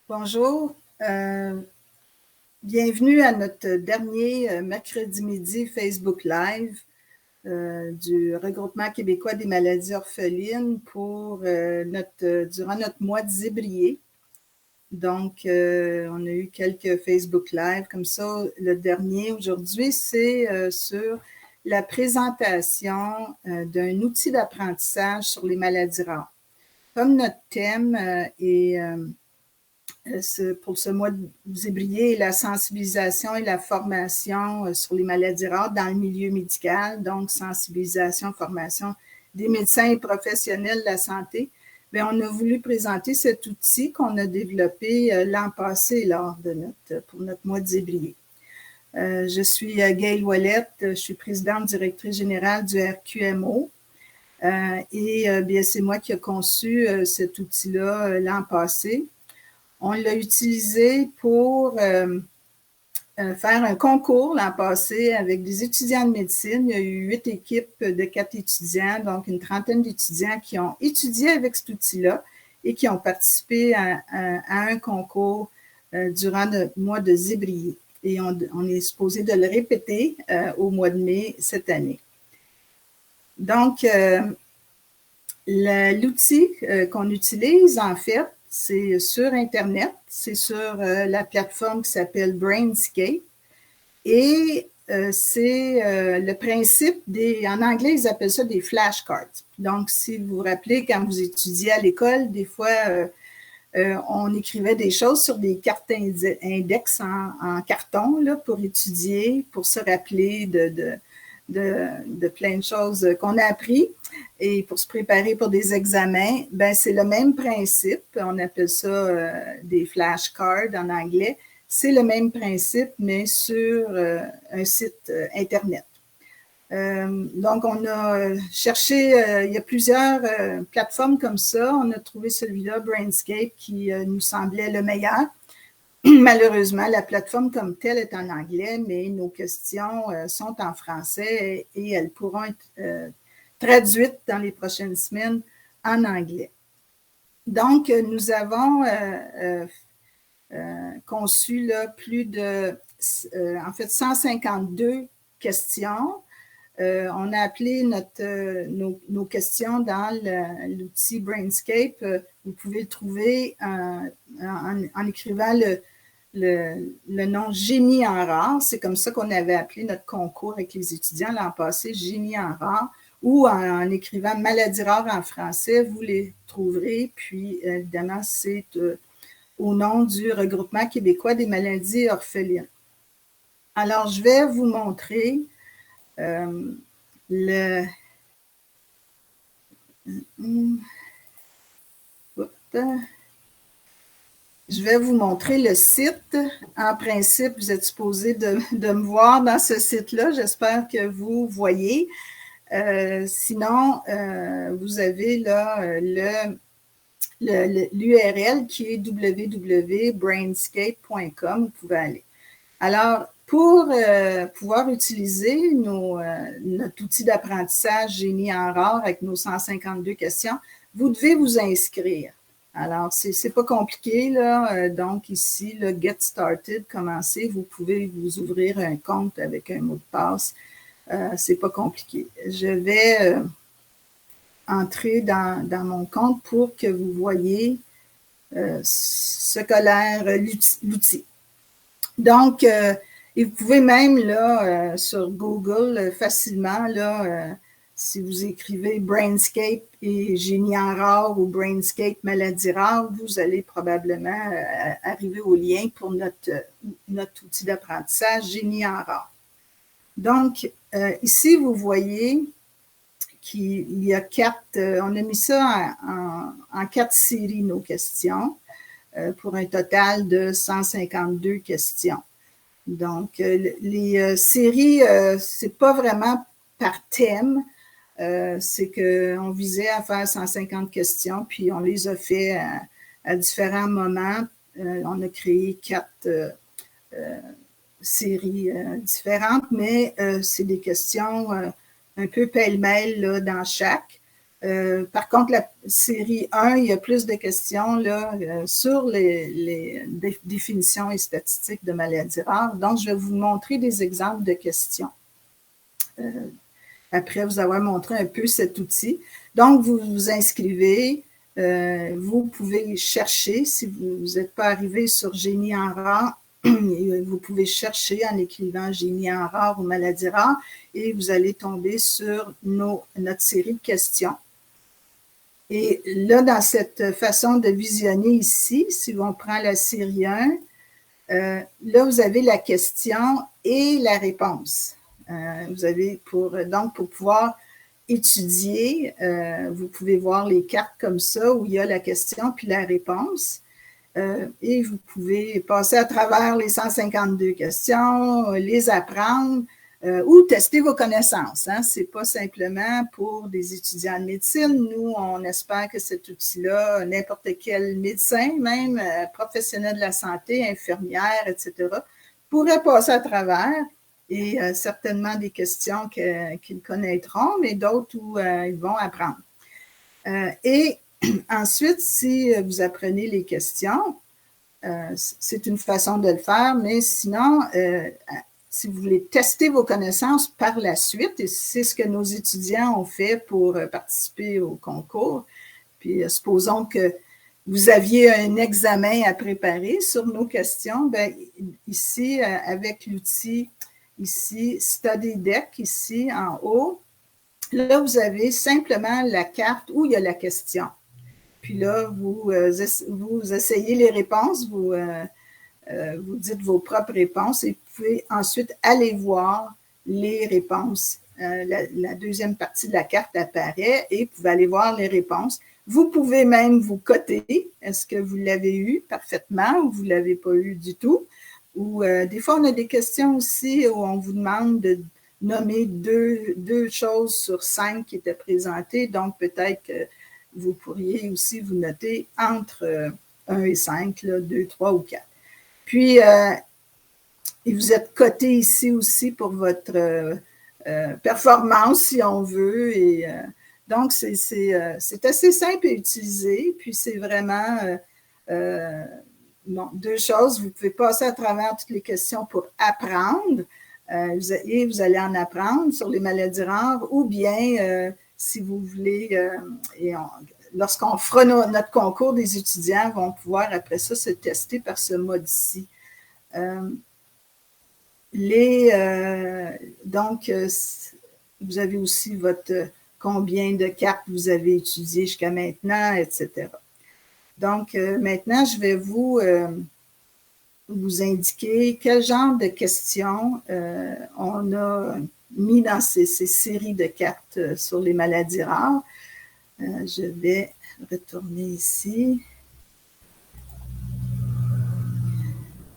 Bonjour, bienvenue à notre dernier mercredi midi Facebook Live du Regroupement québécois des maladies orphelines pour durant notre mois de zébrier. Donc, on a eu quelques Facebook Live comme ça. Le dernier aujourd'hui, c'est sur la présentation d'un outil d'apprentissage sur les maladies rares. Comme notre thème est pour ce mois de zébrier, la sensibilisation et la formation sur les maladies rares dans le milieu médical, donc sensibilisation, formation des médecins et professionnels de la santé. Bien, on a voulu présenter cet outil qu'on a développé l'an passé pour notre mois de zébrier. Je suis Gayle Ouellette, je suis présidente directrice générale du RQMO. Bien, c'est moi qui ai conçu cet outil-là l'an passé. On l'a utilisé pour faire un concours l'an passé avec des étudiants de médecine. Il y a eu 8 équipes de 4 étudiants, donc une trentaine d'étudiants qui ont étudié avec cet outil-là et qui ont participé à un concours durant le mois de zébrier. Et on est supposé de le répéter au mois de mai cette année. Donc, l'outil qu'on utilise, en fait, c'est sur Internet, c'est sur la plateforme qui s'appelle Brainscape. Et c'est le principe en anglais, ils appellent ça des flashcards. Donc, si vous vous rappelez, quand vous étudiez à l'école, des fois, on écrivait des choses sur des cartes index en carton là, pour étudier, pour se rappeler de plein de choses qu'on a appris et pour se préparer pour des examens. Ben, c'est le même principe. On appelle ça des flashcards en anglais. C'est le même principe, mais sur un site Internet. Donc, on a cherché, il y a plusieurs plateformes comme ça. On a trouvé celui-là, Brainscape, qui nous semblait le meilleur. Malheureusement, la plateforme comme telle est en anglais, mais nos questions sont en français et elles pourront être traduites dans les prochaines semaines en anglais. Donc, nous avons conçu là, plus de, en fait, 152 questions. On a appelé nos questions dans l'outil Brainscape. Vous pouvez le trouver en écrivant le nom Génie en rare. C'est comme ça qu'on avait appelé notre concours avec les étudiants l'an passé, Génie en rare, ou en écrivant Maladie rare en français, vous les trouverez. Puis, évidemment, c'est au nom du Regroupement québécois des maladies orphelines. Alors, je vais vous montrer je vais vous montrer le site. En principe, vous êtes supposé de me voir dans ce site-là. J'espère que vous voyez. Sinon, vous avez là l'URL qui est www.brainscape.com. Vous pouvez aller. Alors, pour pouvoir utiliser notre outil d'apprentissage Génie en rare avec nos 152 questions, vous devez vous inscrire. Alors, c'est pas compliqué, là. Donc, ici, le Get Started, commencez. Vous pouvez vous ouvrir un compte avec un mot de passe. C'est pas compliqué. Je vais entrer dans mon compte pour que vous voyez ce qu'a l'air l'outil. Donc, et vous pouvez même, là, sur Google, facilement, là, si vous écrivez Brainscape et Génie en rare ou Brainscape maladie rare, vous allez probablement arriver au lien pour notre outil d'apprentissage Génie en rare. Donc, ici, vous voyez qu'il y a on a mis ça en 4 séries, nos questions, pour un total de 152 questions. Donc, les séries, c'est pas vraiment par thème. C'est qu'on visait à faire 150 questions, puis on les a fait à différents moments. On a créé 4 séries différentes, mais c'est des questions un peu pêle-mêle là, dans chaque. Par contre, la série 1, il y a plus de questions là, sur les définitions et statistiques de maladies rares. Donc, je vais vous montrer des exemples de questions. Après vous avoir montré un peu cet outil. Donc, vous vous inscrivez. Vous pouvez chercher, si vous n'êtes pas arrivé sur Génie en rare, vous pouvez chercher en écrivant Génie en rare ou maladies rares et vous allez tomber sur notre série de questions. Et là, dans cette façon de visionner ici, si on prend la série 1, là, vous avez la question et la réponse. Vous avez donc, pour pouvoir étudier, vous pouvez voir les cartes comme ça, où il y a la question puis la réponse. Et vous pouvez passer à travers les 152 questions, les apprendre, ou tester vos connaissances. Hein. Ce n'est pas simplement pour des étudiants de médecine. Nous, on espère que cet outil-là, n'importe quel médecin, même professionnel de la santé, infirmière, etc., pourrait passer à travers et certainement des questions qu'ils connaîtront, mais d'autres où ils vont apprendre. Et ensuite, si vous apprenez les questions, c'est une façon de le faire, mais sinon, si vous voulez tester vos connaissances par la suite, et c'est ce que nos étudiants ont fait pour participer au concours, puis supposons que vous aviez un examen à préparer sur nos questions, bien, ici, avec l'outil, ici, Study Deck, ici, en haut, là, vous avez simplement la carte où il y a la question. Puis là, vous essayez les réponses, vous dites vos propres réponses et vous pouvez ensuite aller voir les réponses. La deuxième partie de la carte apparaît et vous pouvez aller voir les réponses. Vous pouvez même vous coter. Est-ce que vous l'avez eu parfaitement ou vous ne l'avez pas eu du tout? Ou des fois, on a des questions aussi où on vous demande de nommer deux choses sur 5 qui étaient présentées. Donc, peut-être que vous pourriez aussi vous noter entre 1 et 5, là, 2, 3 ou 4. Puis, vous êtes coté ici aussi pour votre performance, si on veut. Et, donc, c'est assez simple à utiliser. Puis, c'est vraiment bon, deux choses. Vous pouvez passer à travers toutes les questions pour apprendre. Et vous allez en apprendre sur les maladies rares ou bien, si vous voulez, lorsqu'on fera notre concours, des étudiants vont pouvoir après ça se tester par ce mode-ci. Donc, vous avez aussi combien de cartes vous avez étudiées jusqu'à maintenant, etc. Donc, maintenant, je vais vous indiquer quel genre de questions on a mis dans ces séries de cartes sur les maladies rares. Je vais retourner ici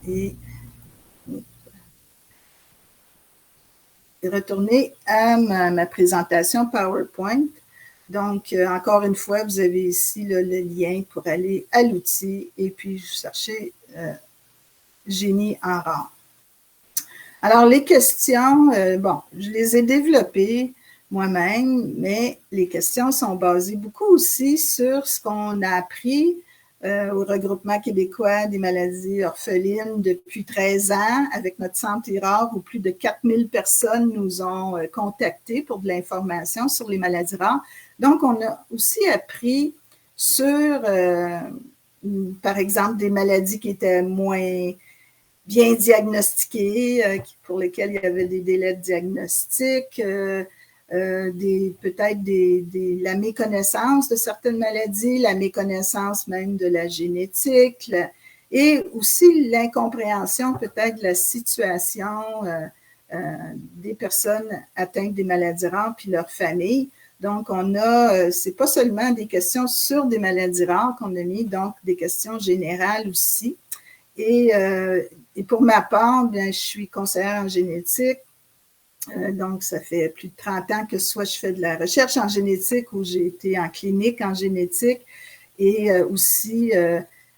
et retourner à ma présentation PowerPoint. Donc, encore une fois, vous avez ici là, le lien pour aller à l'outil et puis chercher Génie en rare. Alors, les questions, bon, je les ai développées moi-même, mais les questions sont basées beaucoup aussi sur ce qu'on a appris au Regroupement québécois des maladies orphelines depuis 13 ans avec notre Santé rare où plus de 4000 personnes nous ont contactés pour de l'information sur les maladies rares. Donc, on a aussi appris sur, par exemple, des maladies qui étaient moins bien diagnostiqués, pour lesquels il y avait des délais de diagnostic, peut-être la méconnaissance de certaines maladies, la méconnaissance même de la génétique, et aussi l'incompréhension peut-être de la situation des personnes atteintes des maladies rares puis leur famille. Donc, c'est pas seulement des questions sur des maladies rares qu'on a mis, donc des questions générales aussi. Et pour ma part, bien, je suis conseillère en génétique. Donc, ça fait plus de 30 ans que soit je fais de la recherche en génétique ou j'ai été en clinique en génétique et aussi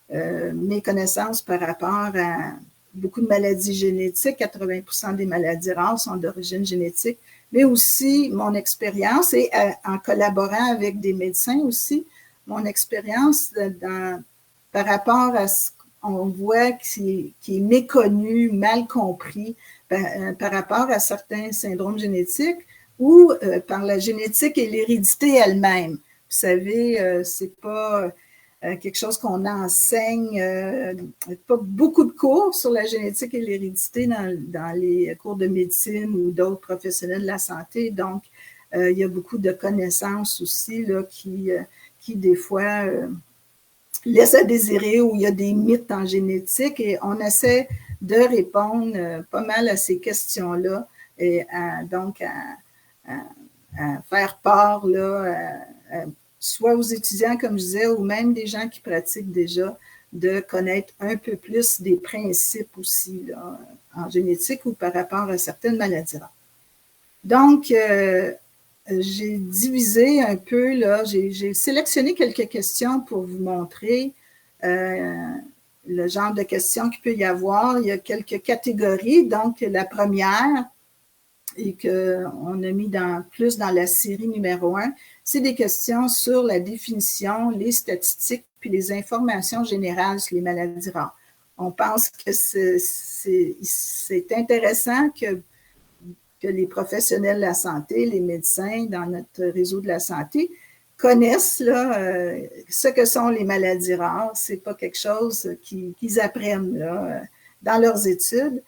mes connaissances par rapport à beaucoup de maladies génétiques. 80% des maladies rares sont d'origine génétique. mais aussi mon expérience et en collaborant avec des médecins aussi, mon expérience par rapport à ce qu'on voit qui est méconnu, mal compris par rapport à certains syndromes génétiques ou par la génétique et l'hérédité elle-même. Vous savez, c'est pas quelque chose qu'on enseigne, pas beaucoup de cours sur la génétique et l'hérédité dans les cours de médecine ou d'autres professionnels de la santé. Donc, il y a beaucoup de connaissances aussi là, qui des fois laissent à désirer, où il y a des mythes en génétique, et on essaie de répondre pas mal à ces questions-là, et donc à faire part là, soit aux étudiants, comme je disais, ou même des gens qui pratiquent déjà, de connaître un peu plus des principes aussi là, en génétique ou par rapport à certaines maladies rares. Donc, j'ai divisé un peu, là, j'ai sélectionné quelques questions pour vous montrer le genre de questions qu'il peut y avoir. Il y a quelques catégories. Donc, la première, et qu'on a mis plus dans la série numéro 1, c'est des questions sur la définition, les statistiques, puis les informations générales sur les maladies rares. On pense que c'est intéressant que les professionnels de la santé, les médecins dans notre réseau de la santé, connaissent là, ce que sont les maladies rares. Ce n'est pas quelque chose qu'ils apprennent là, dans leurs études.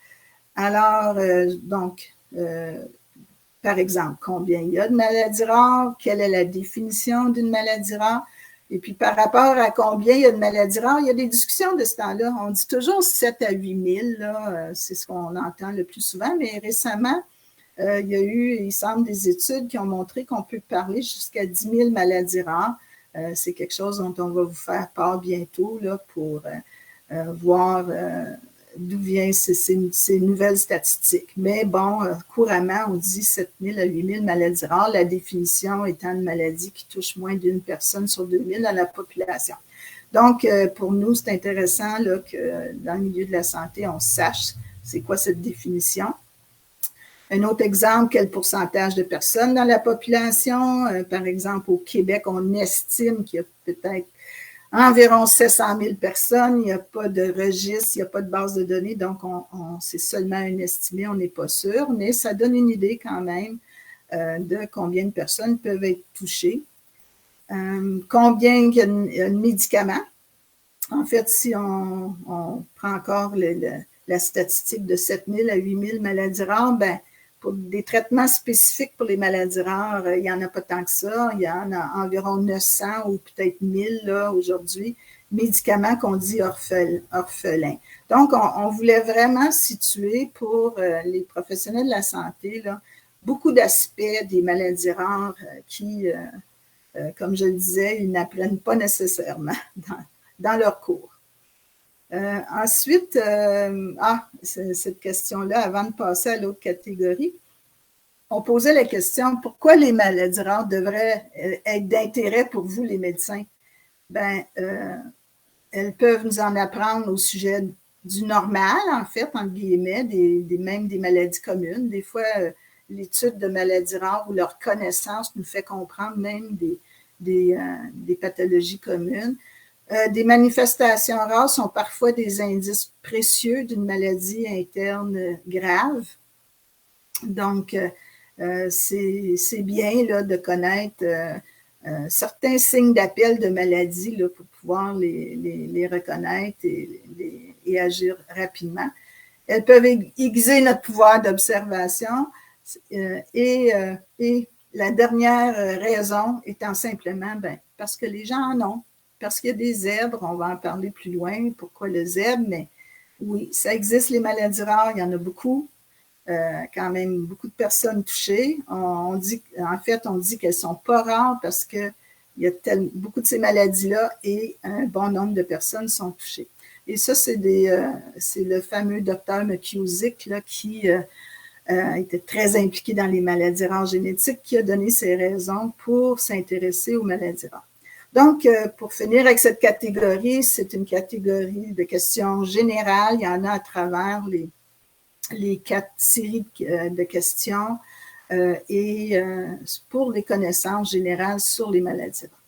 Alors, donc, par exemple, combien il y a de maladies rares, quelle est la définition d'une maladie rare, et puis par rapport à combien il y a de maladies rares, il y a des discussions de ce temps-là. On dit toujours 7 à 8 000, c'est ce qu'on entend le plus souvent, mais récemment, il y a eu, il semble, des études qui ont montré qu'on peut parler jusqu'à 10 000 maladies rares. C'est quelque chose dont on va vous faire part bientôt là, pour voir d'où viennent ces nouvelles statistiques. Mais bon, couramment, on dit 7 000 à 8 000 maladies rares, la définition étant une maladie qui touche moins d'une personne sur 2 000 dans la population. Donc, pour nous, c'est intéressant là, que dans le milieu de la santé, on sache c'est quoi cette définition. Un autre exemple, quel pourcentage de personnes dans la population? Par exemple, au Québec, on estime qu'il y a peut-être environ 700 000 personnes. Il n'y a pas de registre, il n'y a pas de base de données, donc c'est seulement un estimé, on n'est pas sûr, mais ça donne une idée quand même de combien de personnes peuvent être touchées. Combien il y a de médicaments? En fait, si on prend encore la statistique de 7 000 à 8 000 maladies rares, ben, pour des traitements spécifiques pour les maladies rares, il n'y en a pas tant que ça. Il y en a environ 900 ou peut-être 1000 là, aujourd'hui, médicaments qu'on dit orphelins. Donc, on voulait vraiment situer pour les professionnels de la santé là, beaucoup d'aspects des maladies rares qui, comme je le disais, ils n'apprennent pas nécessairement dans leur cours. Ensuite, cette question-là, avant de passer à l'autre catégorie, on posait la question, pourquoi les maladies rares devraient être d'intérêt pour vous, les médecins? Ben, elles peuvent nous en apprendre au sujet du normal, en fait, entre guillemets, même des maladies communes. Des fois, l'étude de maladies rares ou leur connaissance nous fait comprendre même des pathologies communes. Des manifestations rares sont parfois des indices précieux d'une maladie interne grave. Donc, c'est bien là, de connaître certains signes d'appel de maladie là, pour pouvoir les reconnaître et agir rapidement. Elles peuvent aiguiser notre pouvoir d'observation et la dernière raison étant simplement parce que les gens en ont. Parce qu'il y a des zèbres, on va en parler plus loin, pourquoi le zèbre, mais oui, ça existe les maladies rares, il y en a beaucoup, quand même beaucoup de personnes touchées. En fait, on dit qu'elles ne sont pas rares parce qu'il y a beaucoup de ces maladies-là et un bon nombre de personnes sont touchées. Et ça, c'est le fameux docteur McKusick là, qui était très impliqué dans les maladies rares génétiques, qui a donné ses raisons pour s'intéresser aux maladies rares. Donc, pour finir avec cette catégorie, c'est une catégorie de questions générales. Il y en a à travers les 4 séries de questions. et pour les connaissances générales sur les maladies rares.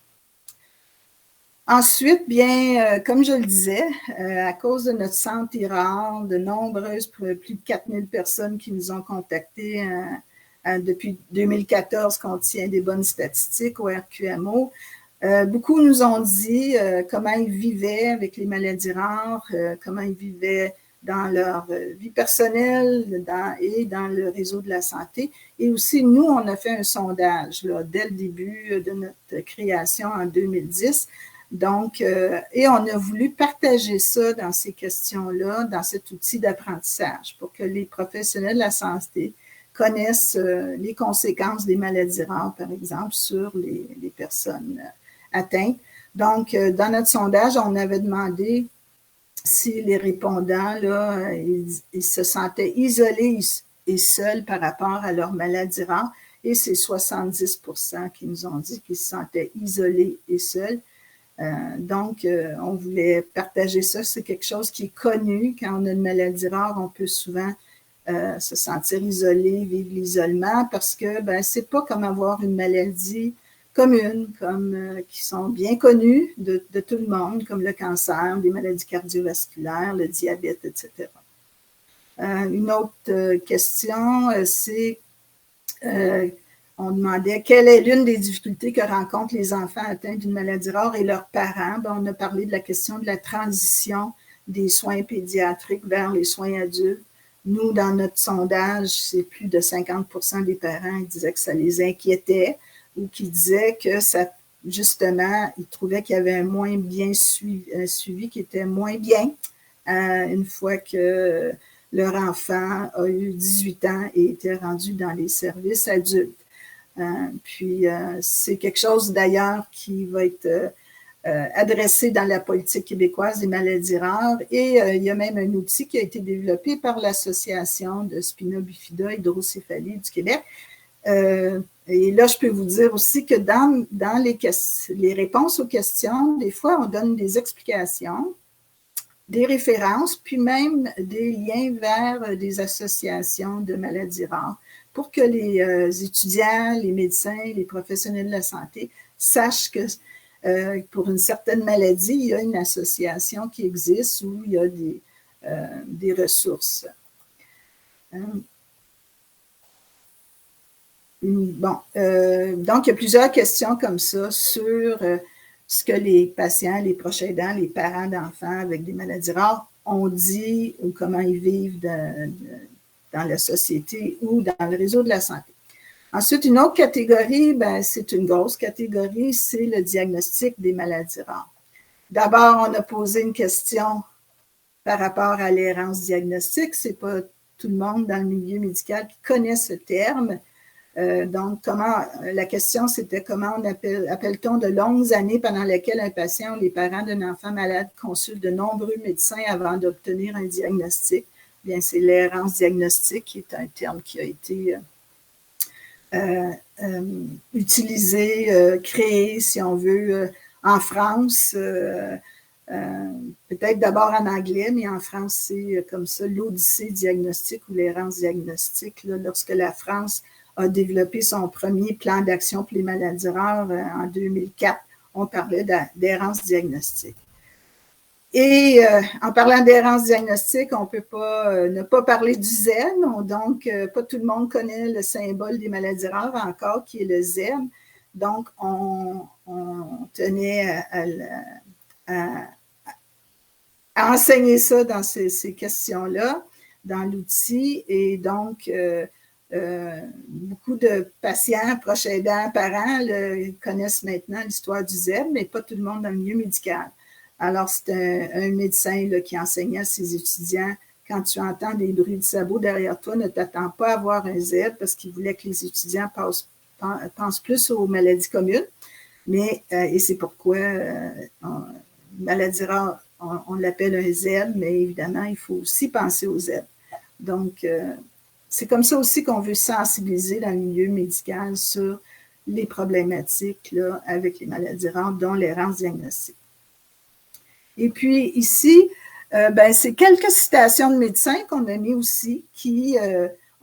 Ensuite, bien, comme je le disais, à cause de notre santé rare, de nombreuses, plus de 4000 personnes qui nous ont contactés depuis 2014, qu'on tient des bonnes statistiques au RQMO. Beaucoup nous ont dit comment ils vivaient avec les maladies rares, comment ils vivaient dans leur vie personnelle et dans le réseau de la santé. Et aussi, nous, on a fait un sondage là, dès le début de notre création en 2010. Donc, et on a voulu partager ça dans ces questions-là, dans cet outil d'apprentissage pour que les professionnels de la santé connaissent les conséquences des maladies rares, par exemple, sur les personnes atteintes. Donc, dans notre sondage, on avait demandé si les répondants, là, ils se sentaient isolés et seuls par rapport à leur maladie rare, et c'est 70% qui nous ont dit qu'ils se sentaient isolés et seuls. Donc, on voulait partager ça. C'est quelque chose qui est connu. Quand on a une maladie rare, on peut souvent se sentir isolé, vivre l'isolement, parce que c'est pas comme avoir une maladie communes, qui sont bien connues de tout le monde, comme le cancer, les maladies cardiovasculaires, le diabète, etc. Une autre question, c'est, on demandait quelle est l'une des difficultés que rencontrent les enfants atteints d'une maladie rare et leurs parents. On a parlé de la question de la transition des soins pédiatriques vers les soins adultes. Nous, dans notre sondage, c'est plus de 50% des parents qui disaient que ça les inquiétait, ou qui disaient que ça, justement, ils trouvaient qu'il y avait un moins bien suivi qui était moins bien une fois que leur enfant a eu 18 ans et était rendu dans les services adultes. Puis, c'est quelque chose d'ailleurs qui va être adressé dans la politique québécoise des maladies rares, et il y a même un outil qui a été développé par l'Association de spina bifida hydrocéphalie du Québec. Et là, je peux vous dire aussi que dans les réponses aux questions, des fois, on donne des explications, des références, puis même des liens vers des associations de maladies rares pour que les étudiants, les médecins, les professionnels de la santé sachent que pour une certaine maladie, il y a une association qui existe où il y a des ressources. Bon, donc il y a plusieurs questions comme ça sur ce que les patients, les proches aidants, les parents d'enfants avec des maladies rares ont dit ou comment ils vivent dans la société ou dans le réseau de la santé. Ensuite, une autre catégorie, c'est une grosse catégorie, c'est le diagnostic des maladies rares. D'abord, on a posé une question par rapport à l'errance diagnostique. Ce n'est pas tout le monde dans le milieu médical qui connaît ce terme. Donc, la question, c'était comment appelle-t-on de longues années pendant lesquelles un patient ou les parents d'un enfant malade consultent de nombreux médecins avant d'obtenir un diagnostic? Bien, c'est l'errance diagnostique qui est un terme qui a été utilisé, créé, si on veut, en France, peut-être d'abord en anglais, mais en France, c'est comme ça, l'odyssée diagnostique ou l'errance diagnostique, là, lorsque la France a développé son premier plan d'action pour les maladies rares en 2004, on parlait d'errance diagnostique. Et en parlant d'errance diagnostique, on ne peut pas ne pas parler du ZEM. Donc, pas tout le monde connaît le symbole des maladies rares encore, qui est le ZEM. Donc, on tenait à enseigner ça dans ces questions-là, dans l'outil. Et donc, beaucoup de patients, proches aidants, parents connaissent maintenant l'histoire du ZEM, mais pas tout le monde dans le milieu médical. Alors, c'est un médecin là, qui enseignait à ses étudiants, quand tu entends des bruits de sabots derrière toi, ne t'attends pas à avoir un ZEB, parce qu'il voulait que les étudiants pensent plus aux maladies communes. Mais, et c'est pourquoi maladie rare, on l'appelle un ZEB, mais évidemment, il faut aussi penser aux ZEB. Donc, c'est comme ça aussi qu'on veut sensibiliser dans le milieu médical sur les problématiques là, avec les maladies rares, dont l'errance diagnostique. Et puis ici, c'est quelques citations de médecins qu'on a mis aussi qui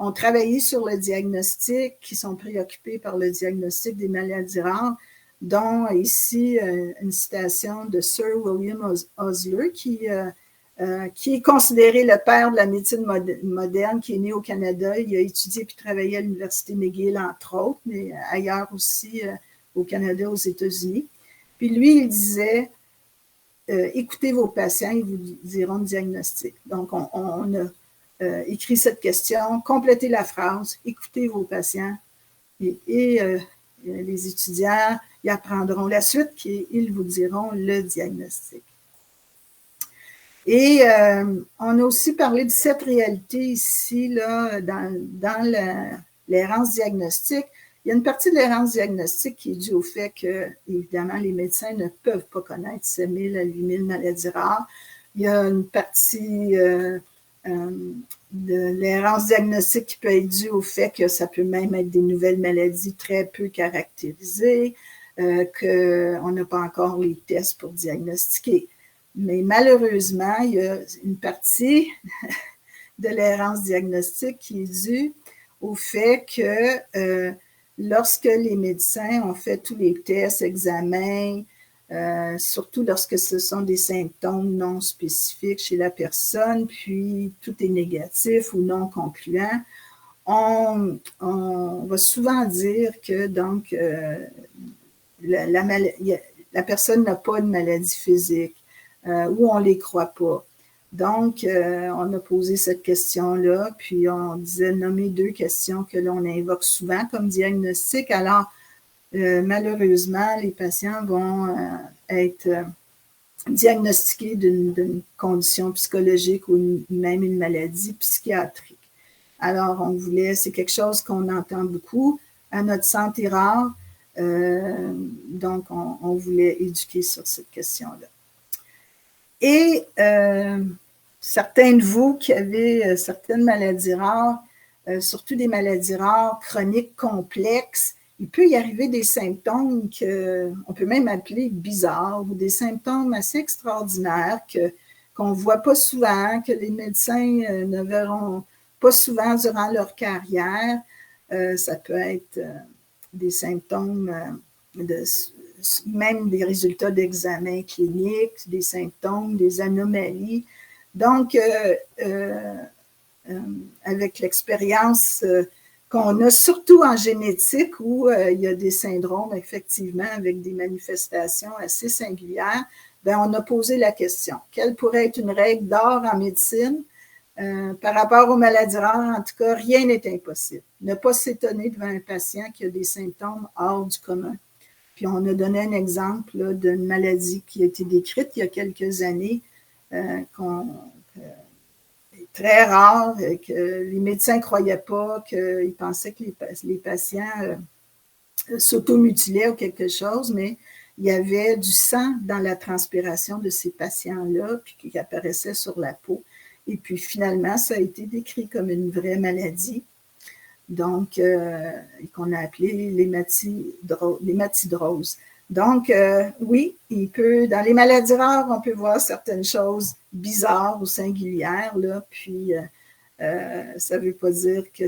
ont travaillé sur le diagnostic, qui sont préoccupés par le diagnostic des maladies rares, dont ici une citation de Sir William Osler, qui est considéré le père de la médecine moderne, qui est né au Canada. Il a étudié puis travaillé à l'Université McGill, entre autres, mais ailleurs aussi, au Canada, aux États-Unis. Puis lui, il disait, écoutez vos patients, ils vous diront le diagnostic. Donc, on a écrit cette question, complétez la phrase, écoutez vos patients, et les étudiants, ils apprendront la suite, ils vous diront le diagnostic. Et on a aussi parlé de cette réalité ici, là, dans l'errance diagnostique. Il y a une partie de l'errance diagnostique qui est due au fait que, évidemment, les médecins ne peuvent pas connaître 7 000 à 8 000 maladies rares. Il y a une partie de l'errance diagnostique qui peut être due au fait que ça peut même être des nouvelles maladies très peu caractérisées, qu'on n'a pas encore les tests pour diagnostiquer. Mais malheureusement, il y a une partie de l'errance diagnostique qui est due au fait que lorsque les médecins ont fait tous les tests, examens, surtout lorsque ce sont des symptômes non spécifiques chez la personne, puis tout est négatif ou non concluant, on va souvent dire que donc la personne n'a pas de maladie physique. Ou on ne les croit pas. Donc, on a posé cette question-là, puis on disait nommer 2 questions que l'on invoque souvent comme diagnostic. Alors, malheureusement, les patients vont être diagnostiqués d'une condition psychologique ou même une maladie psychiatrique. Alors, on voulait, c'est quelque chose qu'on entend beaucoup à notre santé rare, donc on voulait éduquer sur cette question-là. Et certains de vous qui avez certaines maladies rares, surtout des maladies rares chroniques complexes, il peut y arriver des symptômes qu'on peut même appeler bizarres ou des symptômes assez extraordinaires qu'on ne voit pas souvent, que les médecins ne verront pas souvent durant leur carrière. Ça peut être des symptômes même des résultats d'examens cliniques, des symptômes, des anomalies. Donc, avec l'expérience qu'on a, surtout en génétique, où il y a des syndromes, effectivement, avec des manifestations assez singulières, bien, on a posé la question, quelle pourrait être une règle d'or en médecine par rapport aux maladies rares? En tout cas, rien n'est impossible. Ne pas s'étonner devant un patient qui a des symptômes hors du commun. Puis on a donné un exemple d'une maladie qui a été décrite il y a quelques années, très rare, que les médecins ne croyaient pas, qu'ils pensaient que les patients s'automutilaient ou quelque chose, mais il y avait du sang dans la transpiration de ces patients-là, puis qui apparaissait sur la peau. Et puis finalement, ça a été décrit comme une vraie maladie. Donc, qu'on a appelé l'hématidrose. Donc, oui, dans les maladies rares, on peut voir certaines choses bizarres ou singulières, là, puis ça ne veut pas dire que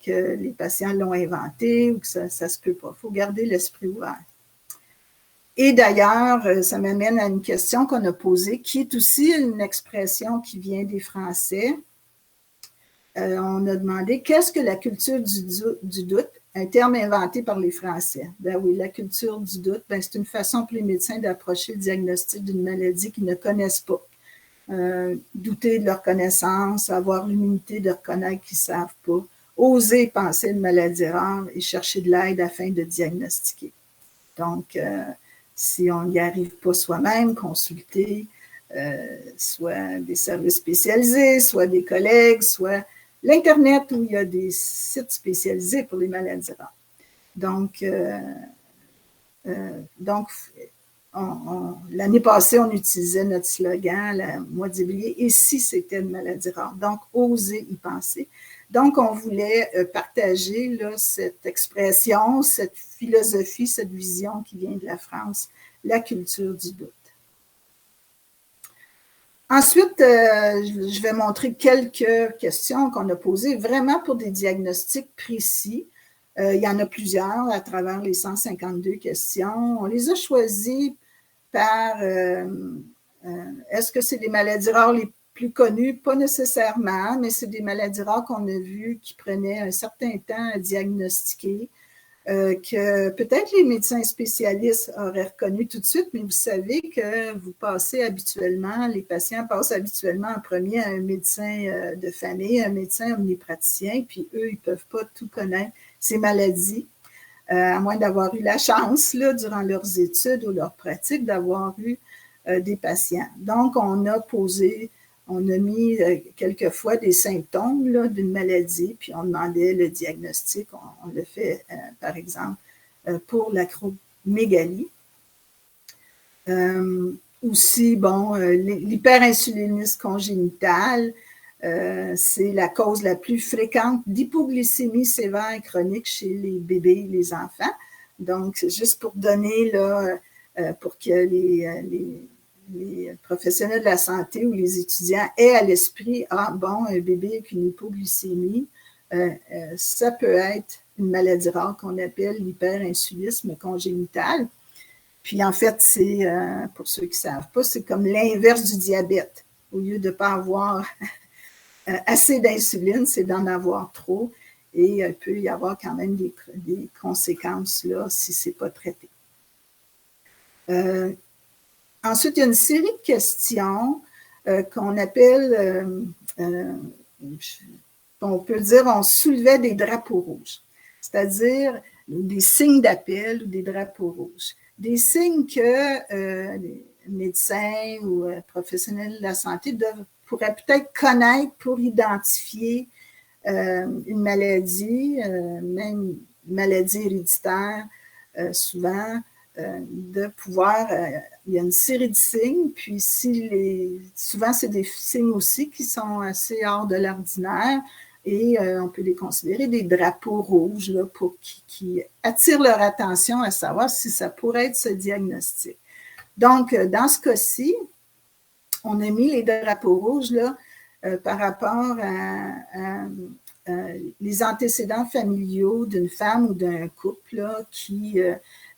les patients l'ont inventé ou que ça ne se peut pas. Il faut garder l'esprit ouvert. Et d'ailleurs, ça m'amène à une question qu'on a posée, qui est aussi une expression qui vient des Français. On a demandé qu'est-ce que la culture du doute, un terme inventé par les Français. Ben oui, la culture du doute, ben c'est une façon pour les médecins d'approcher le diagnostic d'une maladie qu'ils ne connaissent pas. Douter de leur connaissance, avoir l'humilité de reconnaître qu'ils ne savent pas, oser penser une maladie rare et chercher de l'aide afin de diagnostiquer. Donc, si on n'y arrive pas soi-même, consulter soit des services spécialisés, soit des collègues, soit l'Internet où il y a des sites spécialisés pour les maladies rares. Donc l'année passée, on utilisait notre slogan, la mois d'Iblier, et si c'était une maladie rare. Donc, oser y penser. Donc, on voulait partager là, cette expression, cette philosophie, cette vision qui vient de la France, la culture du doute. Ensuite, je vais montrer quelques questions qu'on a posées vraiment pour des diagnostics précis. Il y en a plusieurs à travers les 152 questions. On les a choisies par est-ce que c'est des maladies rares les plus connues? Pas nécessairement, mais c'est des maladies rares qu'on a vues qui prenaient un certain temps à diagnostiquer. Que peut-être les médecins spécialistes auraient reconnu tout de suite, mais vous savez que vous passez habituellement, les patients passent habituellement en premier à un médecin de famille, un médecin omnipraticien, puis eux, ils ne peuvent pas tout connaître, ces maladies, à moins d'avoir eu la chance, là, durant leurs études ou leurs pratiques, d'avoir eu des patients. Donc, on a mis quelquefois des symptômes d'une maladie, puis on demandait le diagnostic. On le fait, par exemple, pour l'acromégalie. Aussi, bon, l'hyperinsulinisme congénitale, c'est la cause la plus fréquente d'hypoglycémie sévère et chronique chez les bébés et les enfants. Donc, c'est juste pour donner, là, pour que les professionnels de la santé ou les étudiants aient à l'esprit, ah bon, un bébé avec une hypoglycémie, ça peut être une maladie rare qu'on appelle l'hyperinsulisme congénital. Puis en fait, c'est, pour ceux qui ne savent pas, c'est comme l'inverse du diabète. Au lieu de ne pas avoir assez d'insuline, c'est d'en avoir trop. Et il peut y avoir quand même des conséquences là si ce n'est pas traité. Ensuite, il y a une série de questions qu'on appelle, on peut dire, on soulevait des drapeaux rouges, c'est-à-dire des signes d'appel ou des drapeaux rouges. Des signes que les médecins ou professionnels de la santé pourraient peut-être connaître pour identifier une maladie, même une maladie héréditaire, souvent, de pouvoir, il y a une série de signes, puis souvent c'est des signes aussi qui sont assez hors de l'ordinaire, et on peut les considérer des drapeaux rouges là, qui attirent leur attention à savoir si ça pourrait être ce diagnostic. Donc, dans ce cas-ci, on a mis les drapeaux rouges là, par rapport à les antécédents familiaux d'une femme ou d'un couple là, qui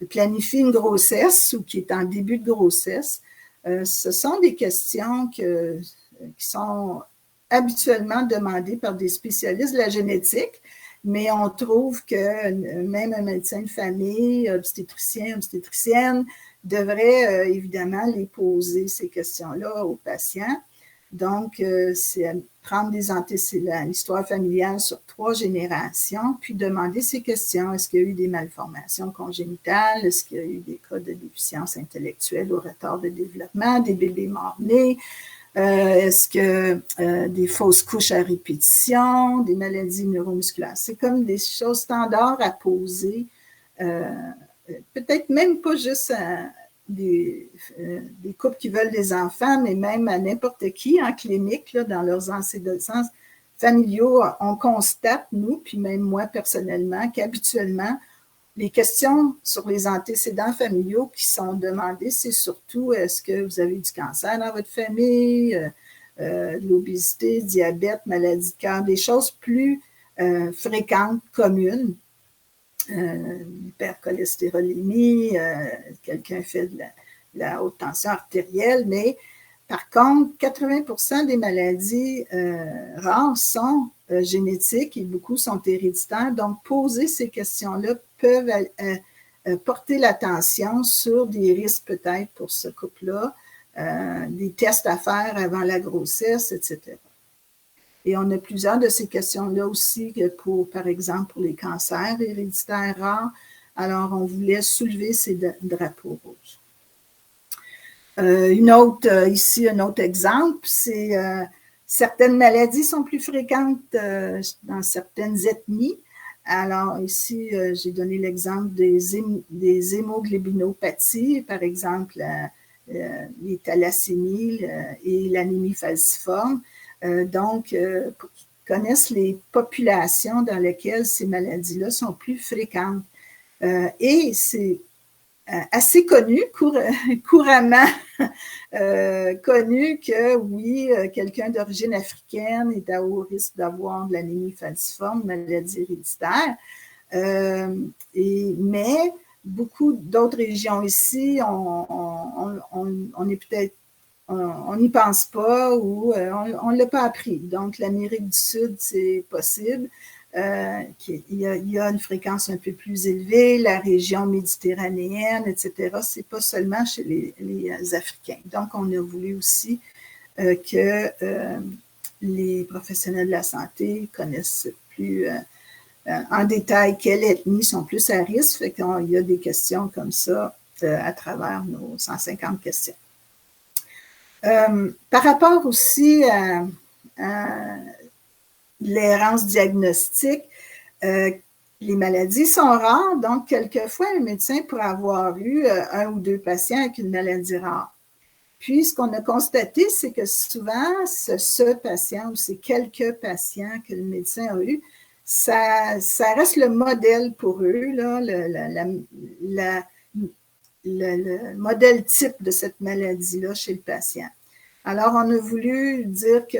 planifie une grossesse ou qui est en début de grossesse. Ce sont des questions qui sont habituellement demandées par des spécialistes de la génétique, mais on trouve que même un médecin de famille, obstétricien, obstétricienne, devrait évidemment les poser, ces questions-là, aux patients. Donc, c'est prendre des antécédents, l'histoire familiale sur 3 générations, puis demander ces questions. Est-ce qu'il y a eu des malformations congénitales? Est-ce qu'il y a eu des cas de déficience intellectuelle ou retard de développement, des bébés morts-nés? Est-ce que des fausses couches à répétition, des maladies neuromusculaires? C'est comme des choses standards à poser, peut-être même pas juste des couples qui veulent des enfants, mais même à n'importe qui en clinique, là, dans leurs antécédents familiaux, on constate, nous, puis même moi personnellement, qu'habituellement, les questions sur les antécédents familiaux qui sont demandées, c'est surtout est-ce que vous avez du cancer dans votre famille, de l'obésité, diabète, maladie de cœur, des choses plus fréquentes, communes. L'hypercholestérolémie, quelqu'un fait de la haute tension artérielle, mais par contre, 80% des maladies rares sont génétiques et beaucoup sont héréditaires. Donc, poser ces questions-là peuvent porter l'attention sur des risques peut-être pour ce couple-là, des tests à faire avant la grossesse, etc. Et on a plusieurs de ces questions-là aussi pour, par exemple, pour les cancers héréditaires rares. Alors, on voulait soulever ces drapeaux rouges. Ici, un autre exemple, c'est certaines maladies sont plus fréquentes dans certaines ethnies. Alors, ici, j'ai donné l'exemple des hémoglobinopathies, par exemple, les thalassémies et l'anémie falciforme. Donc, pour qu'ils connaissent les populations dans lesquelles ces maladies-là sont plus fréquentes. Et c'est assez connu, couramment connu que oui, quelqu'un d'origine africaine est à haut risque d'avoir de l'anémie falciforme, maladie héréditaire. Mais beaucoup d'autres régions ici, on est peut-être on n'y pense pas ou on ne l'a pas appris. Donc, l'Amérique du Sud, c'est possible. Il y a une fréquence un peu plus élevée, la région méditerranéenne, etc. Ce n'est pas seulement chez les Africains. Donc, on a voulu aussi que les professionnels de la santé connaissent plus en détail quelles ethnies sont plus à risque. Fait qu'il y a des questions comme ça à travers nos 150 questions. Par rapport aussi à l'errance diagnostique, les maladies sont rares, donc quelquefois un médecin pourrait avoir eu un ou deux patients avec une maladie rare. Puis, ce qu'on a constaté, c'est que souvent, ce patient ou ces quelques patients que le médecin a eu, ça reste le modèle pour eux, là, le modèle type de cette maladie-là chez le patient. Alors, on a voulu dire que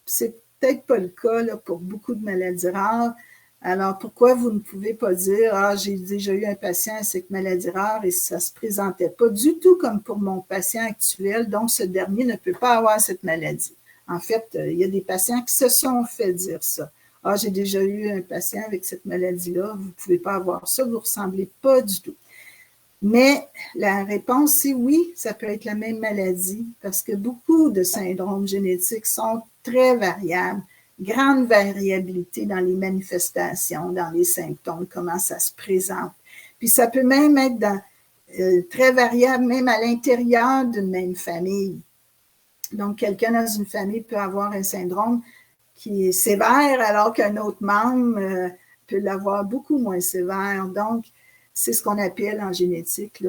c'est peut-être pas le cas là, pour beaucoup de maladies rares. Alors, pourquoi vous ne pouvez pas dire « Ah, j'ai déjà eu un patient avec cette maladie rare et ça ne se présentait pas du tout comme pour mon patient actuel, donc ce dernier ne peut pas avoir cette maladie. » En fait, il y a des patients qui se sont fait dire ça. « Ah, j'ai déjà eu un patient avec cette maladie-là, vous ne pouvez pas avoir ça, vous ne ressemblez pas du tout. » Mais la réponse, c'est oui, ça peut être la même maladie parce que beaucoup de syndromes génétiques sont très variables, grande variabilité dans les manifestations, dans les symptômes, comment ça se présente. Puis ça peut même être très variable, même à l'intérieur d'une même famille. Donc, quelqu'un dans une famille peut avoir un syndrome qui est sévère alors qu'un autre membre peut l'avoir beaucoup moins sévère. Donc, c'est ce qu'on appelle en génétique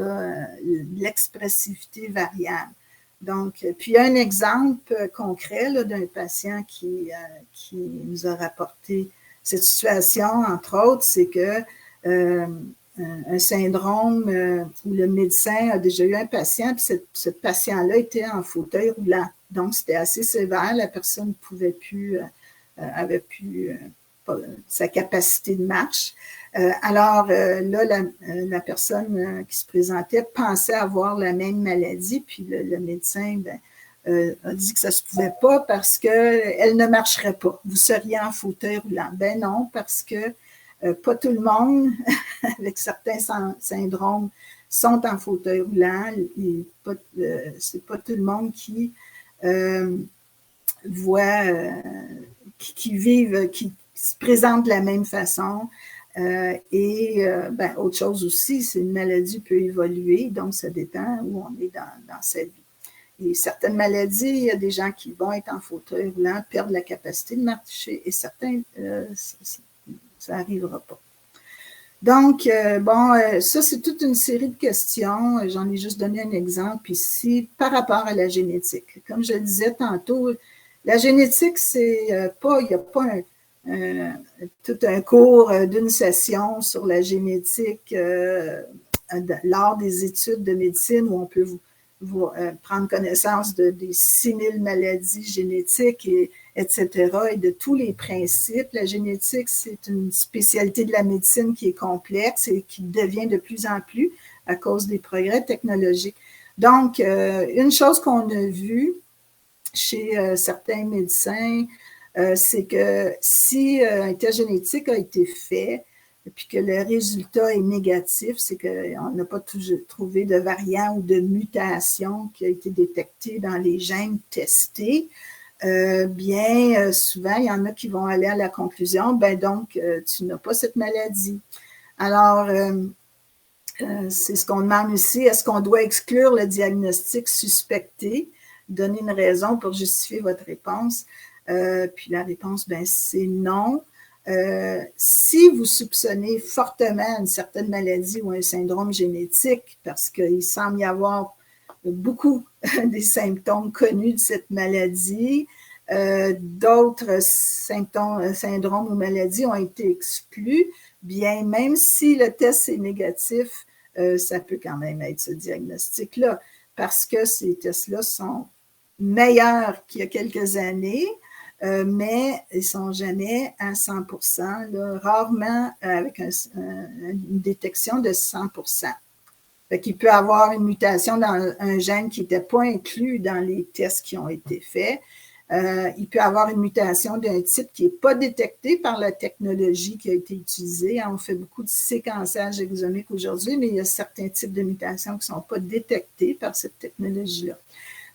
l'expressivité variable. Donc, puis un exemple concret d'un patient qui nous a rapporté cette situation, entre autres, c'est que un syndrome où le médecin a déjà eu un patient, puis ce patient-là était en fauteuil roulant. Donc, c'était assez sévère, la personne ne pouvait plus, avait plus sa capacité de marche. Alors là, la personne qui se présentait pensait avoir la même maladie, puis le médecin a dit que ça ne se pouvait pas parce qu'elle ne marcherait pas. Vous seriez en fauteuil roulant. Ben non, parce que pas tout le monde, avec certains syndromes, sont en fauteuil roulant. C'est pas tout le monde qui voit, qui vivent, qui se présentent de la même façon. Autre chose aussi, c'est une maladie peut évoluer, donc ça dépend où on est dans sa vie. Et certaines maladies, il y a des gens qui vont être en fauteuil roulant, perdre la capacité de marcher, et certains, ça n'arrivera pas. Donc, ça, c'est toute une série de questions. J'en ai juste donné un exemple ici par rapport à la génétique. Comme je le disais tantôt, la génétique, c'est pas, il n'y a pas tout un cours d'une session sur la génétique lors des études de médecine où on peut prendre connaissance des 6000 maladies génétiques, etc., et de tous les principes. La génétique, c'est une spécialité de la médecine qui est complexe et qui devient de plus en plus à cause des progrès technologiques. Donc, une chose qu'on a vue chez certains médecins, c'est que si un test génétique a été fait, puis que le résultat est négatif, c'est qu'on n'a pas trouvé de variant ou de mutation qui a été détectée dans les gènes testés, bien souvent, il y en a qui vont aller à la conclusion, tu n'as pas cette maladie. Alors, c'est ce qu'on demande ici, est-ce qu'on doit exclure le diagnostic suspecté? Donner une raison pour justifier votre réponse. Puis la réponse, c'est non. Si vous soupçonnez fortement une certaine maladie ou un syndrome génétique, parce qu'il semble y avoir beaucoup des symptômes connus de cette maladie, d'autres syndromes ou maladies ont été exclus, bien même si le test est négatif, ça peut quand même être ce diagnostic-là, parce que ces tests-là sont meilleurs qu'il y a quelques années, mais ils ne sont jamais à 100%, là, rarement avec une détection de 100%. Fait qu'il peut avoir une mutation dans un gène qui n'était pas inclus dans les tests qui ont été faits. Il peut avoir une mutation d'un type qui n'est pas détecté par la technologie qui a été utilisée. On fait beaucoup de séquençage exomique aujourd'hui, mais il y a certains types de mutations qui ne sont pas détectés par cette technologie-là.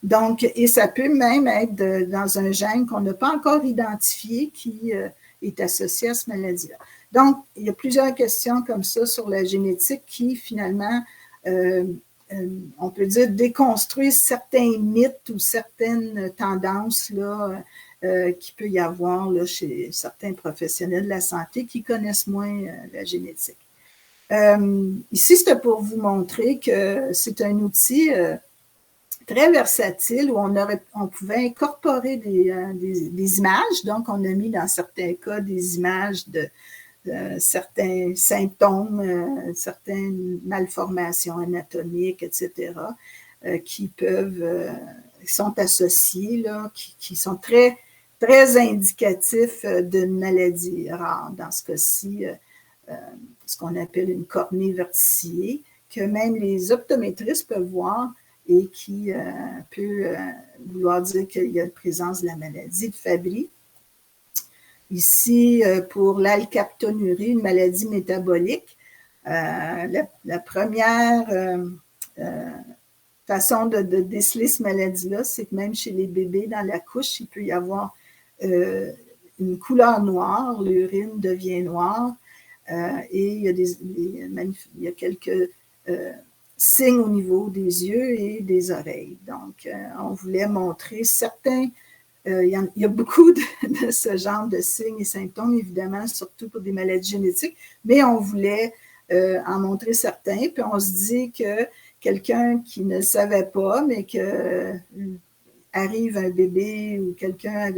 Donc, et ça peut même être dans un gène qu'on n'a pas encore identifié qui est associé à cette maladie-là. Donc, il y a plusieurs questions comme ça sur la génétique qui, finalement, on peut dire, déconstruisent certains mythes ou certaines tendances là, qu'il peut y avoir là, chez certains professionnels de la santé qui connaissent moins la génétique. Ici, c'était pour vous montrer que c'est un outil très versatile où on pouvait incorporer des images. Donc, on a mis dans certains cas des images de certains symptômes, certaines malformations anatomiques, etc., qui sont associés, là, qui sont très, très indicatifs d'une maladie rare. Dans ce cas-ci, ce qu'on appelle une cornée verticillée, que même les optométristes peuvent voir et qui peut vouloir dire qu'il y a une présence de la maladie de Fabry. Ici, pour l'alkaptonurie, une maladie métabolique, la première façon de déceler cette maladie-là, c'est que même chez les bébés, dans la couche, il peut y avoir une couleur noire, l'urine devient noire, et il y a quelques signes au niveau des yeux et des oreilles. Donc, on voulait montrer certains. Il y a beaucoup de ce genre de signes et symptômes, évidemment, surtout pour des maladies génétiques, mais on voulait en montrer certains. Puis on se dit que quelqu'un qui ne le savait pas, mais que arrive un bébé ou quelqu'un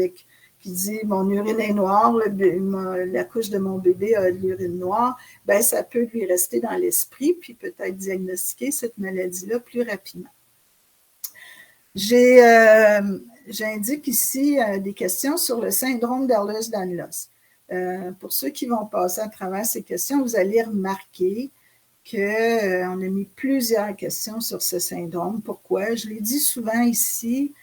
qui dit « mon urine est noire, la couche de mon bébé a de l'urine noire », ben ça peut lui rester dans l'esprit, puis peut-être diagnostiquer cette maladie-là plus rapidement. J'indique ici des questions sur le syndrome d'Ehlers-Danlos. Pour ceux qui vont passer à travers ces questions, vous allez remarquer qu'on a mis plusieurs questions sur ce syndrome. Pourquoi? Je l'ai dit souvent ici,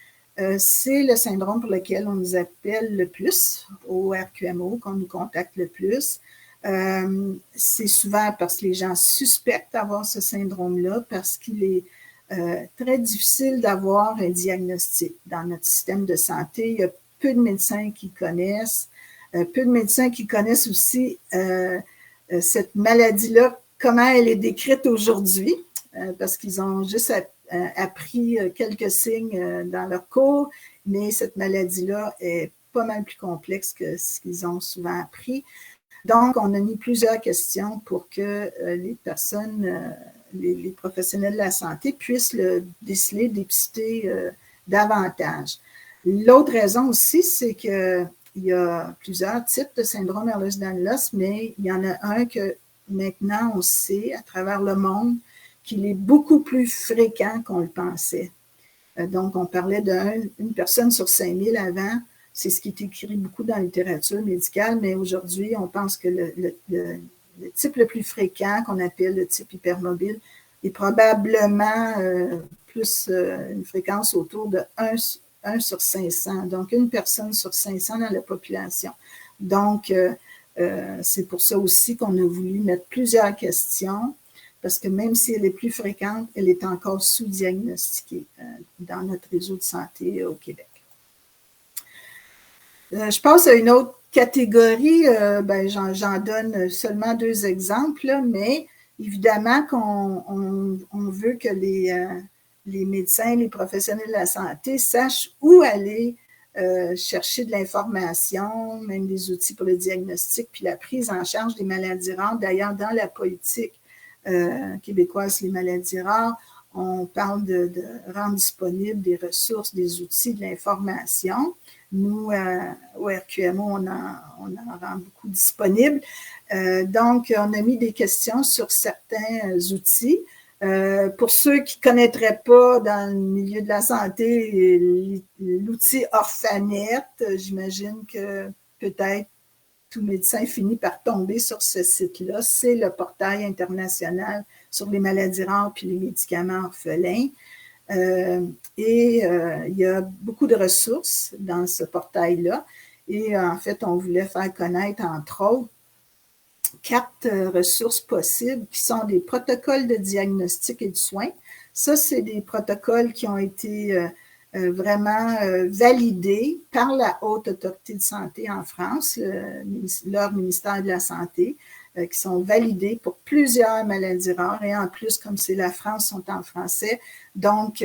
c'est le syndrome pour lequel on nous appelle le plus, au RQMO, qu'on nous contacte le plus. C'est souvent parce que les gens suspectent d'avoir ce syndrome-là, parce qu'il est très difficile d'avoir un diagnostic dans notre système de santé. Il y a peu de médecins qui connaissent, peu de médecins qui connaissent aussi cette maladie-là, comment elle est décrite aujourd'hui, parce qu'ils ont juste appris quelques signes dans leur cours, mais cette maladie-là est pas mal plus complexe que ce qu'ils ont souvent appris. Donc, on a mis plusieurs questions pour que les personnes, les professionnels de la santé puissent le déceler, dépister davantage. L'autre raison aussi, c'est qu'il y a plusieurs types de syndrome Ehlers-Danlos, mais il y en a un que maintenant on sait à travers le monde qu'il est beaucoup plus fréquent qu'on le pensait. Donc, on parlait d'une personne sur 5000 avant. C'est ce qui est écrit beaucoup dans la littérature médicale, mais aujourd'hui, on pense que le type le plus fréquent, qu'on appelle le type hypermobile, est probablement plus une fréquence autour de 1 sur 500, donc une personne sur 500 dans la population. Donc, c'est pour ça aussi qu'on a voulu mettre plusieurs questions, parce que même si elle est plus fréquente, elle est encore sous-diagnostiquée dans notre réseau de santé au Québec. Je passe à une autre catégorie, j'en donne seulement 2 exemples, là, mais évidemment qu'on veut que les médecins, les professionnels de la santé sachent où aller chercher de l'information, même des outils pour le diagnostic, puis la prise en charge des maladies rares. D'ailleurs, dans la politique québécoise, les maladies rares, on parle de rendre disponibles des ressources, des outils, de l'information, nous, au RQMO, on en rend beaucoup disponible. Donc, on a mis des questions sur certains outils. Pour ceux qui ne connaîtraient pas dans le milieu de la santé l'outil Orphanet, j'imagine que peut-être tout médecin finit par tomber sur ce site-là. C'est le portail international sur les maladies rares puis les médicaments orphelins. Il y a beaucoup de ressources dans ce portail-là. Et en fait, on voulait faire connaître, entre autres, 4 ressources possibles qui sont des protocoles de diagnostic et de soins. Ça, c'est des protocoles qui ont été vraiment validés par la Haute Autorité de santé en France, leur ministère de la Santé, qui sont validés pour plusieurs maladies rares. Et en plus, comme c'est la France, sont en français. Donc,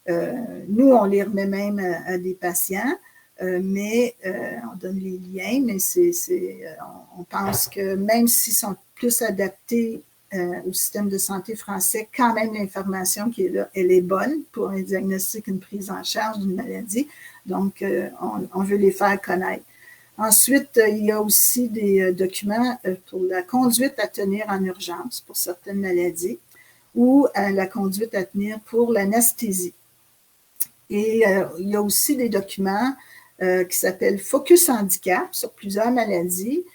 nous, on les remet même à des patients. Mais on donne les liens, mais on pense que même s'ils sont plus adaptés au système de santé français, quand même l'information qui est là, elle est bonne pour un diagnostic, une prise en charge d'une maladie. Donc, on veut les faire connaître. Ensuite, il y a aussi des documents pour la conduite à tenir en urgence pour certaines maladies ou la conduite à tenir pour l'anesthésie. Et il y a aussi des documents qui s'appellent Focus Handicap sur plusieurs maladies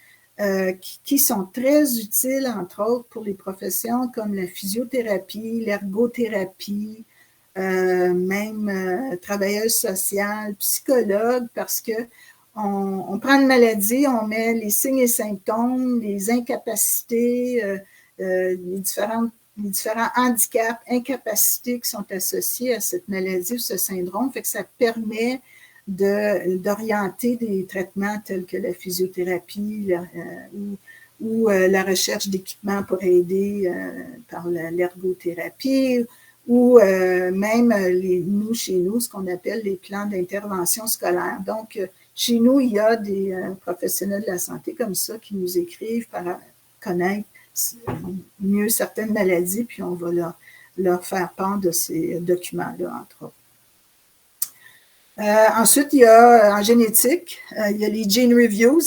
qui sont très utiles, entre autres, pour les professions comme la physiothérapie, l'ergothérapie, même travailleuse sociale, psychologue, parce que on prend une maladie, on met les signes et symptômes, les incapacités, les différents handicaps, incapacités qui sont associés à cette maladie ou ce syndrome, fait que ça permet d'orienter des traitements tels que la physiothérapie ou la recherche d'équipements pour aider par l'ergothérapie ou même nous, chez nous, ce qu'on appelle les plans d'intervention scolaire. Donc, chez nous, il y a des professionnels de la santé comme ça qui nous écrivent pour connaître mieux certaines maladies, puis on va leur faire part de ces documents-là, entre autres. Ensuite, il y a en génétique, il y a les Gene Reviews.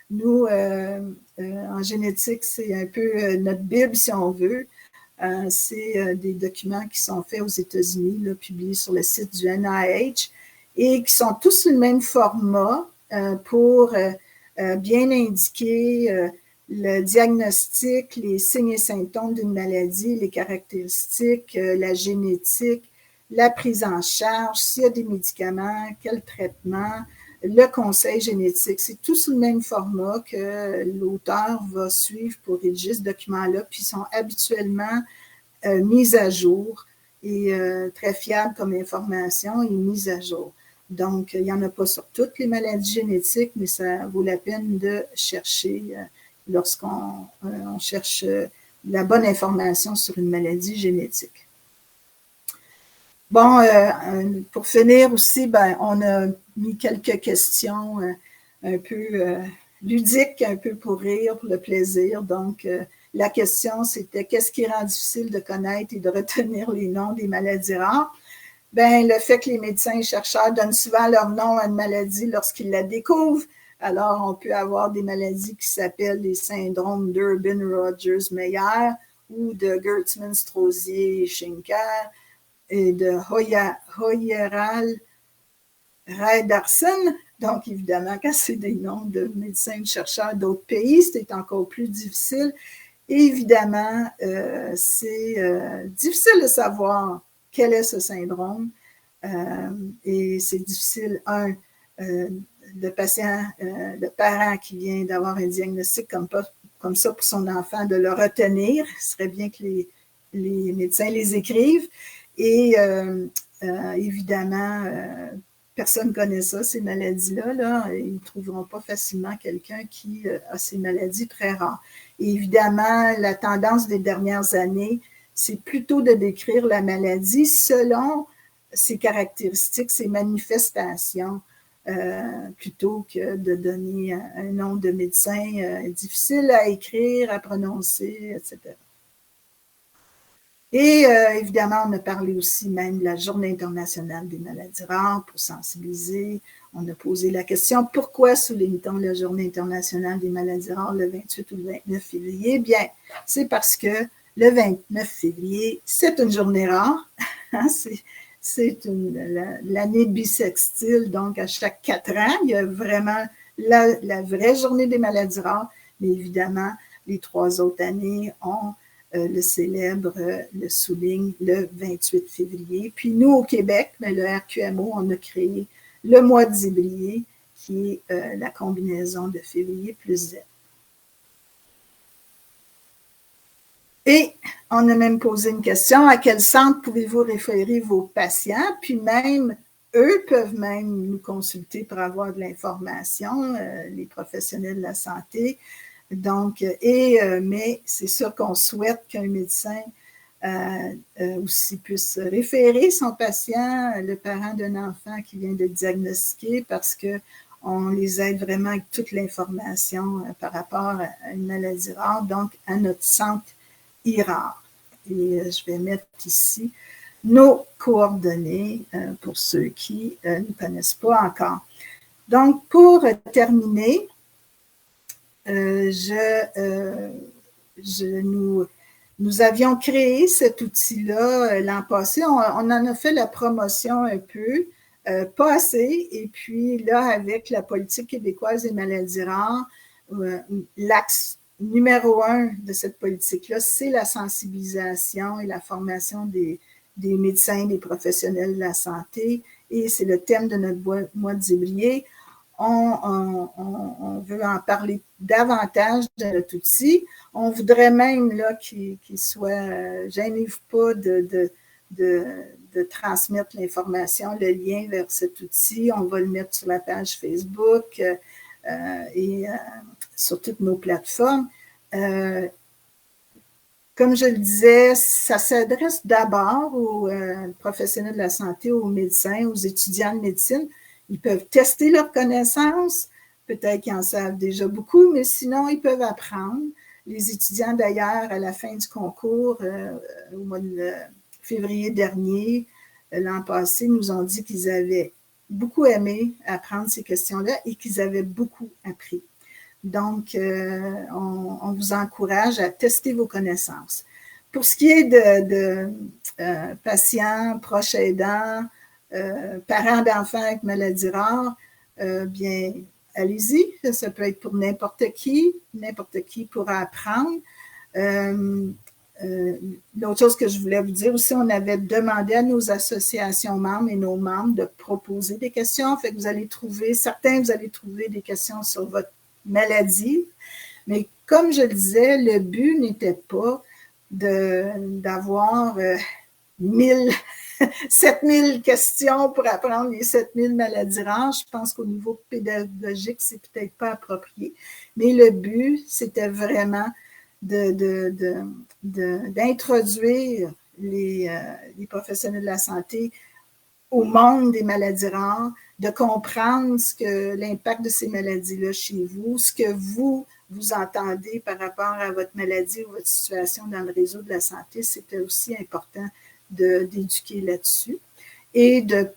Nous, en génétique, c'est un peu notre Bible, si on veut. C'est des documents qui sont faits aux États-Unis, publiés sur le site du NIH, et qui sont tous le même format pour bien indiquer le diagnostic, les signes et symptômes d'une maladie, les caractéristiques, la génétique, la prise en charge, s'il y a des médicaments, quel traitement, le conseil génétique. C'est tout sous le même format que l'auteur va suivre pour rédiger ce document-là, puis ils sont habituellement mis à jour et très fiables comme information et mis à jour. Donc, il n'y en a pas sur toutes les maladies génétiques, mais ça vaut la peine de chercher lorsqu'on cherche la bonne information sur une maladie génétique. Bon, pour finir aussi, on a mis quelques questions un peu ludiques, un peu pour rire, pour le plaisir. Donc, la question, c'était qu'est-ce qui rend difficile de connaître et de retenir les noms des maladies rares? Le fait que les médecins et chercheurs donnent souvent leur nom à une maladie lorsqu'ils la découvrent. Alors, on peut avoir des maladies qui s'appellent les syndromes d'Urban-Rogers-Meyer ou de Gertzmann-Straussier-Schinker et de Hoyeral-Reidarsen. Donc, évidemment, quand c'est des noms de médecins et de chercheurs d'autres pays, c'est encore plus difficile. Et évidemment, c'est difficile de savoir quel est ce syndrome. Et c'est difficile, le patient, le parent qui vient d'avoir un diagnostic comme ça pour son enfant, de le retenir. Ce serait bien que les médecins les écrivent. Et évidemment, personne ne connaît ça, ces maladies-là. Ils ne trouveront pas facilement quelqu'un qui a ces maladies très rares. Et évidemment, la tendance des dernières années, c'est plutôt de décrire la maladie selon ses caractéristiques, ses manifestations, plutôt que de donner un nom de médecin difficile à écrire, à prononcer, etc. Et évidemment, on a parlé aussi même de la Journée internationale des maladies rares pour sensibiliser. On a posé la question, pourquoi souligne-t-on la Journée internationale des maladies rares le 28 ou le 29 février? Bien, c'est parce que le 29 février, c'est une journée rare. C'est l'année bissextile, donc à chaque 4 ans, il y a vraiment la vraie journée des maladies rares, mais évidemment, les 3 autres années, on le célèbre, le souligne le 28 février. Puis nous, au Québec, le RQMO, on a créé le mois de zébrier, qui est la combinaison de février plus Z. Et on a même posé une question, à quel centre pouvez-vous référer vos patients? Puis même, eux peuvent même nous consulter pour avoir de l'information, les professionnels de la santé. Donc, mais c'est sûr qu'on souhaite qu'un médecin aussi puisse référer son patient, le parent d'un enfant qui vient de diagnostiquer, parce qu'on les aide vraiment avec toute l'information par rapport à une maladie rare, donc à notre centre IRAR. Et je vais mettre ici nos coordonnées pour ceux qui ne connaissent pas encore. Donc, pour terminer, nous avions créé cet outil-là l'an passé. On en a fait la promotion un peu, pas assez. Et puis là, avec la politique québécoise des maladies rares, l'axe numéro 1 de cette politique-là, c'est la sensibilisation et la formation des médecins, des professionnels de la santé. Et c'est le thème de notre mois de zébrier. On veut en parler davantage de notre outil. On voudrait même qu'il soit, gênez-vous pas de transmettre l'information, le lien vers cet outil. On va le mettre sur la page Facebook et sur toutes nos plateformes. Comme je le disais, ça s'adresse d'abord aux professionnels de la santé, aux médecins, aux étudiants de médecine. Ils peuvent tester leurs connaissances, peut-être qu'ils en savent déjà beaucoup, mais sinon, ils peuvent apprendre. Les étudiants, d'ailleurs, à la fin du concours, au mois de février dernier, l'an passé, nous ont dit qu'ils avaient beaucoup aimé apprendre ces questions-là et qu'ils avaient beaucoup appris. Donc, on vous encourage à tester vos connaissances. Pour ce qui est de patients, proches aidants, parents d'enfants avec maladies rares, bien, allez-y. Ça peut être pour n'importe qui pourra apprendre. L'autre chose que je voulais vous dire aussi, on avait demandé à nos associations membres et nos membres de proposer des questions. Fait que vous allez trouver des questions sur votre maladie. Mais comme je le disais, le but n'était pas d'avoir 7000 questions pour apprendre les 7000 maladies rares. Je pense qu'au niveau pédagogique, c'est peut-être pas approprié. Mais le but, c'était vraiment d'introduire les professionnels de la santé au monde des maladies rares, de comprendre l'impact de ces maladies-là chez vous, ce que vous entendez par rapport à votre maladie ou votre situation dans le réseau de la santé. C'était aussi important d'éduquer là-dessus et de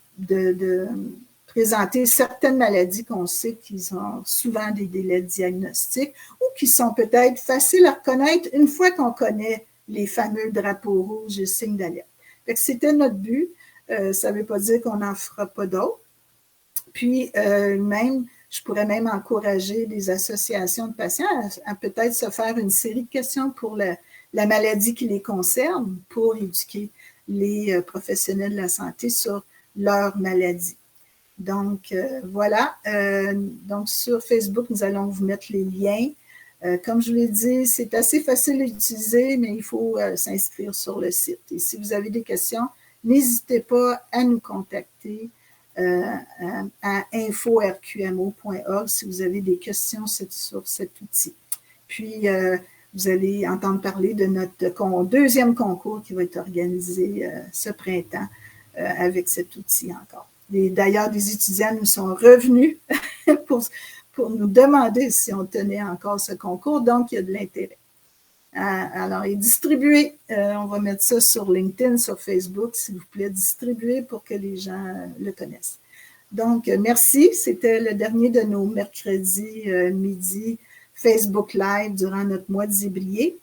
présenter certaines maladies qu'on sait qu'ils ont souvent des délais de diagnostic ou qui sont peut-être faciles à reconnaître une fois qu'on connaît les fameux drapeaux rouges et signes d'alerte. C'était notre but. Ça ne veut pas dire qu'on n'en fera pas d'autres. Puis, je pourrais même encourager des associations de patients à peut-être se faire une série de questions pour la maladie qui les concerne pour éduquer les professionnels de la santé sur leur maladie. Donc, voilà. Donc, sur Facebook, nous allons vous mettre les liens. Comme je vous l'ai dit, c'est assez facile à utiliser, mais il faut s'inscrire sur le site. Et si vous avez des questions, n'hésitez pas à nous contacter à info@rqmo.org si vous avez des questions sur cet outil. Puis, vous allez entendre parler de notre deuxième concours qui va être organisé ce printemps avec cet outil encore. D'ailleurs, des étudiants nous sont revenus pour nous demander si on tenait encore ce concours, donc il y a de l'intérêt. Alors, et distribuer, on va mettre ça sur LinkedIn, sur Facebook, s'il vous plaît, distribuer pour que les gens le connaissent. Donc, merci. C'était le dernier de nos mercredis midi Facebook Live durant notre mois de Zébrier.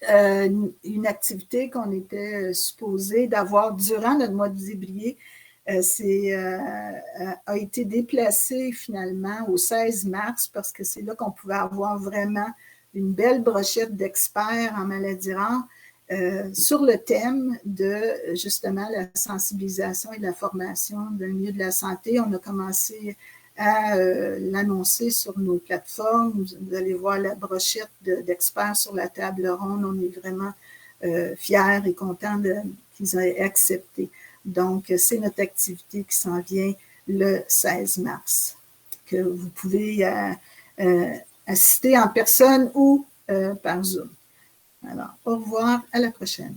Une activité qu'on était supposé d'avoir durant notre mois de Zébrier a été déplacée finalement au 16 mars parce que c'est là qu'on pouvait avoir vraiment une belle brochette d'experts en maladies rares sur le thème de justement la sensibilisation et de la formation dans le milieu de la santé. On a commencé à l'annoncer sur nos plateformes. Vous allez voir la brochette d'experts sur la table ronde. On est vraiment fiers et contents qu'ils aient accepté. Donc, c'est notre activité qui s'en vient le 16 mars, que vous pouvez assister en personne ou par Zoom. Alors, au revoir, à la prochaine.